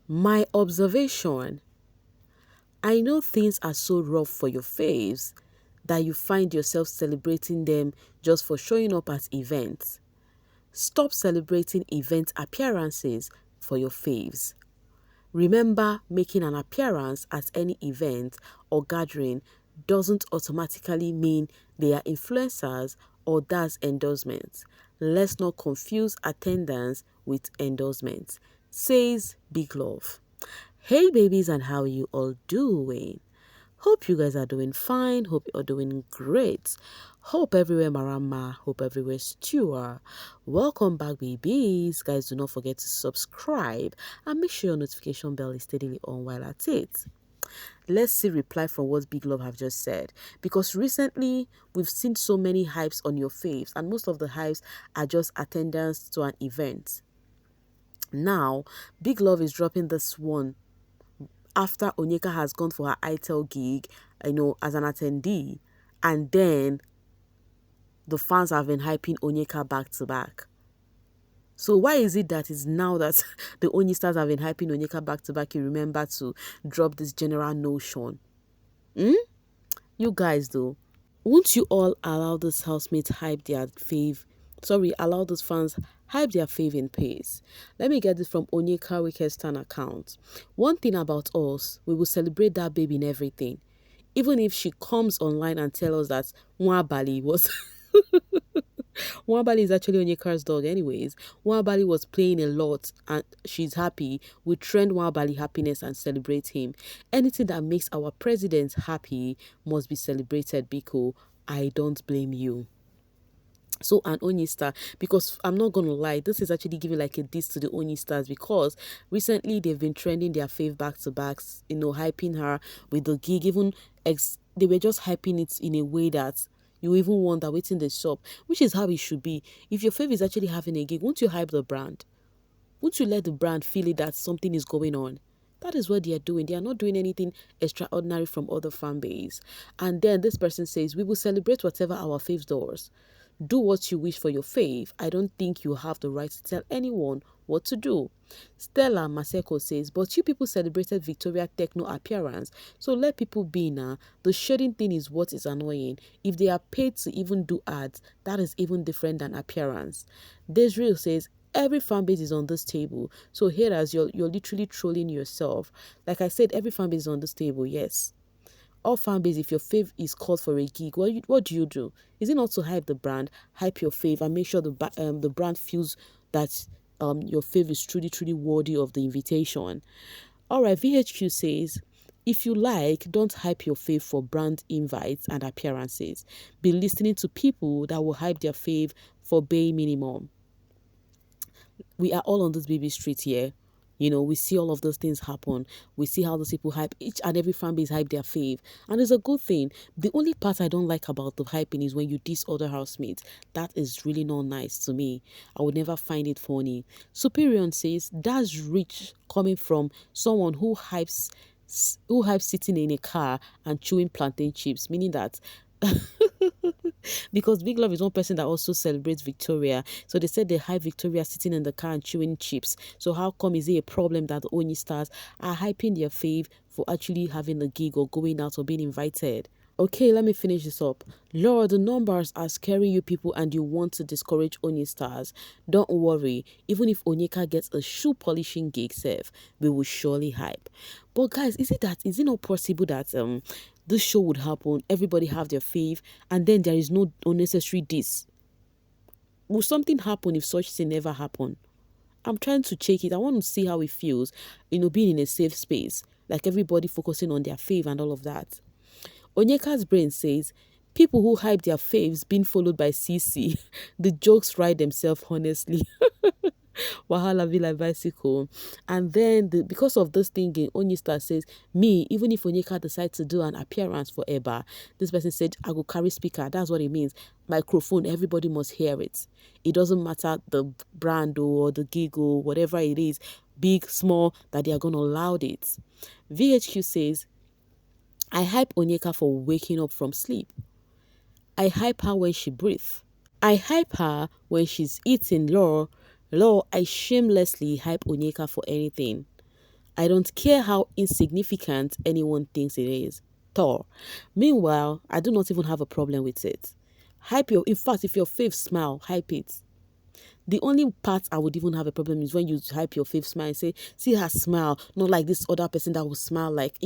My observation: I know things are so rough for your faves that you find yourself celebrating them just for showing up at events. Stop celebrating event appearances for your faves. Remember, making an appearance at any event or gathering doesn't automatically mean they are influencers or that's endorsements. Let's not confuse attendance with endorsements, says Big Love. Hey babies, and how are you all doing? Hope you guys are doing fine. Hope you're doing great. Hope everywhere marama. Hope everywhere stewer. Welcome back, babies. Guys, do not forget to subscribe and make sure your notification bell is steadily on while at it. Let's see reply from what Big Love have just said. Because recently, we've seen so many hypes on your faves, and most of the hypes are just attendance to an event. Now, Big Love is dropping this one after Onyeka has gone for her ITEL gig, as an attendee, and then the fans have been hyping Onyeka back to back. So why is it that it's now that the Onyxstars have been hyping Onyeka back to back, you remember to drop this general notion? You guys though, won't you all allow this housemate hype their fave? Allow those fans hype their fave in pace. Let me get this from Onyeka Onyxstars account. One thing about us, we will celebrate that baby in everything. Even if she comes online and tells us that Mwabali was... Mwabali is actually Onyeka's dog anyways. Mwabali was playing a lot and she's happy. We trend Mwabali happiness and celebrate him. Anything that makes our president happy must be celebrated, Biko. I don't blame you. So an Onyxstar, because I'm not gonna lie, this is actually giving like a diss to the Onyxstars, because recently they've been trending their fave back to backs, hyping her with the gig. Even they were just hyping it in a way that you even wonder waiting the shop, which is how it should be. If your fave is actually having a gig, won't you hype the brand? Won't you let the brand feel it that something is going on? That is what they are doing. They are not doing anything extraordinary from other fan base. And then this person says, we will celebrate whatever our faves does. Do what you wish for your fave. I don't think you have the right to tell anyone what to do. Stella Maseko says, but you people celebrated Victoria Techno appearance, so let people be now. The shading thing is what is annoying. If they are paid to even do ads, that is even different than appearance. Desreal says, every fan base is on this table. So here as you're literally trolling yourself. Like I said, every fan base is on this table, yes. All fan base, if your fave is called for a gig, what do you do? Is it not to hype the brand, hype your fave, and make sure the brand feels that your fave is truly, truly worthy of the invitation? All right, VHQ says, if you like, don't hype your fave for brand invites and appearances. Be listening to people that will hype their fave for bare minimum. We are all on this baby street here. We see all of those things happen. We see how those people hype. Each and every fan base hype their fave. And it's a good thing. The only part I don't like about the hyping is when you diss other housemates. That is really not nice to me. I would never find it funny. Superior says, that's rich coming from someone who hypes sitting in a car and chewing plantain chips. Meaning that... because Big Love is one person that also celebrates Victoria. So they said they hype Victoria sitting in the car and chewing chips. So how come is it a problem that the Onyxstars are hyping their fave for actually having a gig or going out or being invited? Okay, let me finish this up. Lord, the numbers are scaring you people and you want to discourage Onyxstars. Don't worry. Even if Onyeka gets a shoe polishing gig self, we will surely hype. But guys, is it not possible that this show would happen, everybody have their fave, and then there is no unnecessary diss? Will something happen if such thing never happen? I'm trying to check it. I want to see how it feels, being in a safe space, like everybody focusing on their fave and all of that. Onyeka's brain says, people who hype their faves being followed by CC, the jokes write themselves honestly. Wahala Villa bicycle. And then because of this thinking, Onyxstar says, me, even if Onyeka decides to do an appearance for Eba, this person said, I go carry speaker. That's what it means. Microphone, everybody must hear it. It doesn't matter the brand or the gig or whatever it is, big, small, that they are going to loud it. VHQ says, I hype Onyeka for waking up from sleep. I hype her when she breathes. I hype her when she's eating. Law, I shamelessly hype Onyeka for anything. I don't care how insignificant anyone thinks it is. Thor. Meanwhile, I do not even have a problem with it. In fact, if your fave smile, hype it. The only part I would even have a problem is when you hype your fave smile and say, see her smile, not like this other person that will smile like.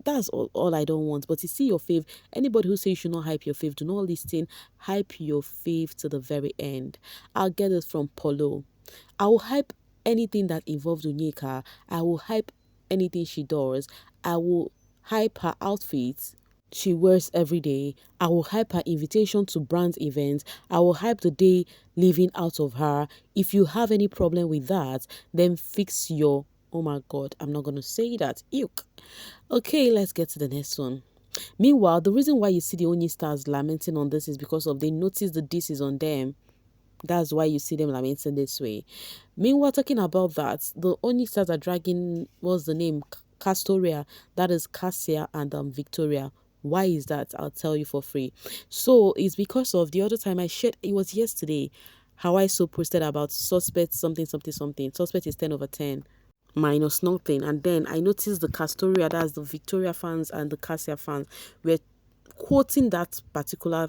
That's all I don't want. But to see your fave, anybody who says you should not hype your fave, do not listen. Hype your fave to the very end. I'll get it from Polo. I will hype anything that involves Onyeka. I will hype anything she does. I will hype her outfits she wears every day. I will hype her invitation to brand events. I will hype the day living out of her. If you have any problem with that, then fix your... Oh my God, I'm not going to say that. Eek. Okay, let's get to the next one. Meanwhile, the reason why you see the Onyxstars lamenting on this is because of they notice the diss is on them. That's why you see them lamenting this way. Meanwhile, talking about that, the Onyxstars are dragging, what's the name? Castoria. That is Cassia and Victoria. Why is that? I'll tell you for free. So it's because of the other time I shared, it was yesterday, how I so posted about suspect something, something, something. Suspect is 10 over 10 minus nothing. And then I noticed the Castoria, that's the Victoria fans and the Cassia fans, were quoting that particular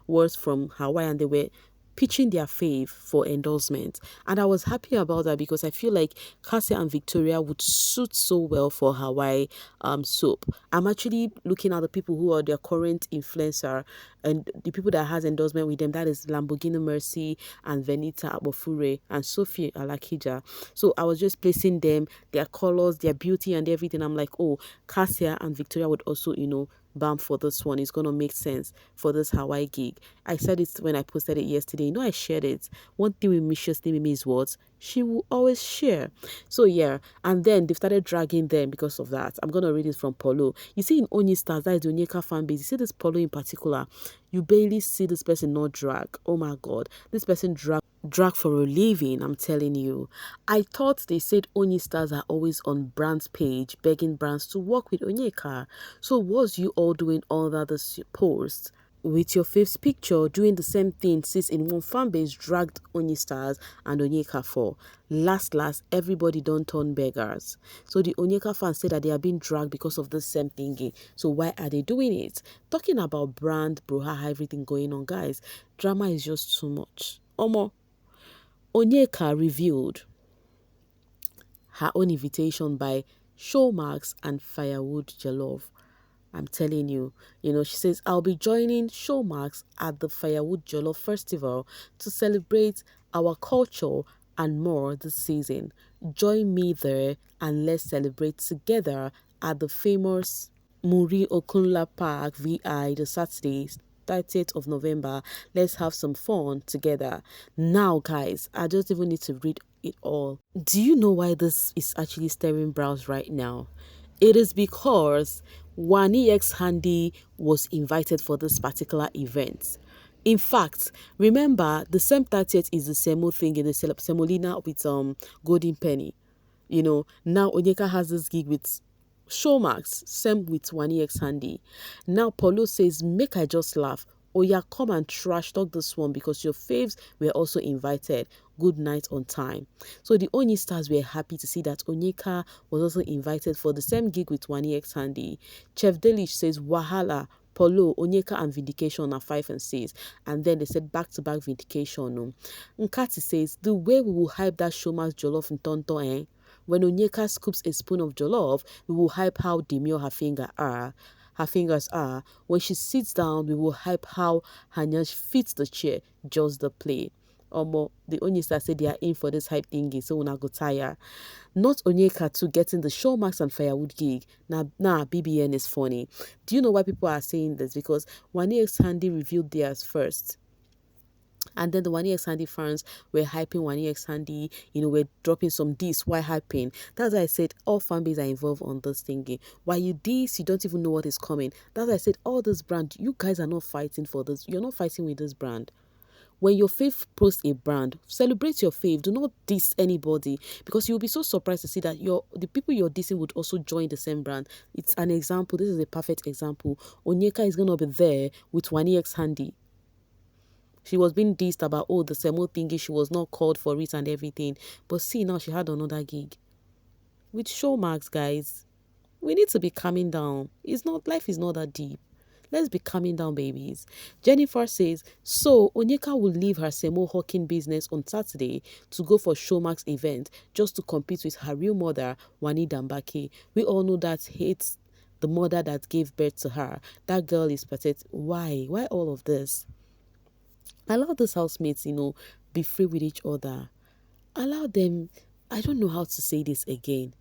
words from Hawaii, and they were pitching their fave for endorsement. And I was happy about that because I feel like Cassia and Victoria would suit so well for Hawaii soap. I'm actually looking at the people who are their current influencer and the people that has endorsement with them. That is Lamborghini Mercy and Venita Abofure and Sophie Alakija. So I was just placing them, their colors, their beauty and everything. I'm like, oh, Cassia and Victoria would also, bam for this one. It's gonna make sense for this Hawaii gig. I said it when I posted it yesterday. I shared it. One thing with Mrs. Mimi is what she will always share. So yeah, and then they started dragging them because of that. I'm gonna read it from Polo. You see in Onyxstars, that is the Onyeka fan base. You see this Polo in particular, you barely see this person not drag. Oh my God, this person drag for a living. I'm telling you. I thought they said Onyxstars are always on brands page begging brands to work with Onyeka. So was you all doing all that this post with your fave's picture doing the same thing since in one fan base dragged Onyxstars and Onyeka for last everybody don't turn beggars. So the Onyeka fans say that they are being dragged because of the same thingy. So why are they doing it? Talking about brand, brouhaha, everything going on, guys, drama is just too much. Onyeka revealed her own invitation by Showmax and Firewood Jollof. I'm telling you, she says, I'll be joining Showmax at the Firewood Jollof Festival to celebrate our culture and more this season. Join me there and let's celebrate together at the famous Muri Okunla Park VI the Saturday 30th of November. Let's have some fun together. Now, guys, I just even need to read it all. Do you know why this is actually stirring brows right now? It is because Wanni X Handi was invited for this particular event. In fact, remember the same 30th is the Semo thing in the Semolina with Golden Penny. Now Onyeka has this gig with Showmax, same with Wanni X Handi. Now Polo says, make I just laugh. Oh yeah, come and trash talk this one because your faves were also invited. Good night on time. So the Onyxstars were happy to see that Onyeka was also invited for the same gig with Wanni X Handi. Chef Delish says, Wahala, Polo, Onyeka and Vindication are 5 and 6. And then they said back-to-back Vindication. No. Nkati says, the way we will hype that Showmax Jollof in Tonto, eh? When Onyeka scoops a spoon of jollof, we will hype how demure her fingers are. When she sits down, we will hype how her nyash fits the chair, just the play. The Onyeka said they are in for this hype thingy, so una go tire. Not Onyeka to getting the Showmax and Firewood gig. Nah, BBN is funny. Do you know why people are saying this? Because Wanni X Handi revealed theirs first. And then the Wanni X Handi fans were hyping Wanni X Handi, we're dropping some diss. Why hyping? That's why I said all fan bases are involved on this thingy. Why you diss, you don't even know what is coming. That's why I said all this brand, you guys are not fighting for this. You're not fighting with this brand. When your fave posts a brand, celebrate your fave. Do not diss anybody because you'll be so surprised to see that the people you're dissing would also join the same brand. It's an example. This is a perfect example. Onyeka is going to be there with Wanni X Handi. She was being dissed about, the Semo thingy, she was not called for it and everything. But see, now she had another gig. with Showmax, guys. We need to be calming down. It's not Life is not that deep. Let's be calming down, babies. Jennifer says, so Onyeka will leave her Semo hawking business on Saturday to go for Showmax event just to compete with her real mother, Wanni Dambake. We all know that hates the mother that gave birth to her. That girl is pathetic. Why? Why all of this? Allow those housemates, be free with each other. Allow them. I don't know how to say this again.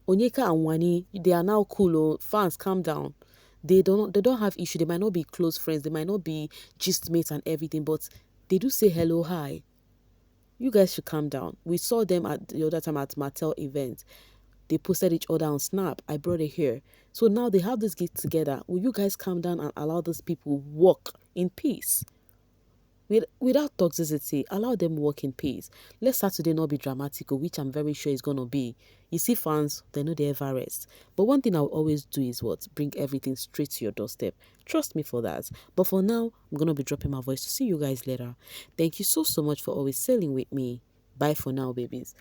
Onyeka and Wanni, they are now cool. Oh, fans, calm down. They don't have issue. They might not be close friends. They might not be gist mates and everything, but they do say hello, hi. You guys should calm down. We saw them at the other time at Mattel event. They posted each other on Snap. I brought it here. So now they have this get together. Will you guys calm down and allow those people walk in peace? Without toxicity, allow them walk in peace. Let Saturday not be dramatic, which I'm very sure is going to be. You see, fans, they know they ever rest. But one thing I'll always do is what? Bring everything straight to your doorstep. Trust me for that. But for now, I'm going to be dropping my voice to see you guys later. Thank you so much for always sailing with me. Bye for now, babies.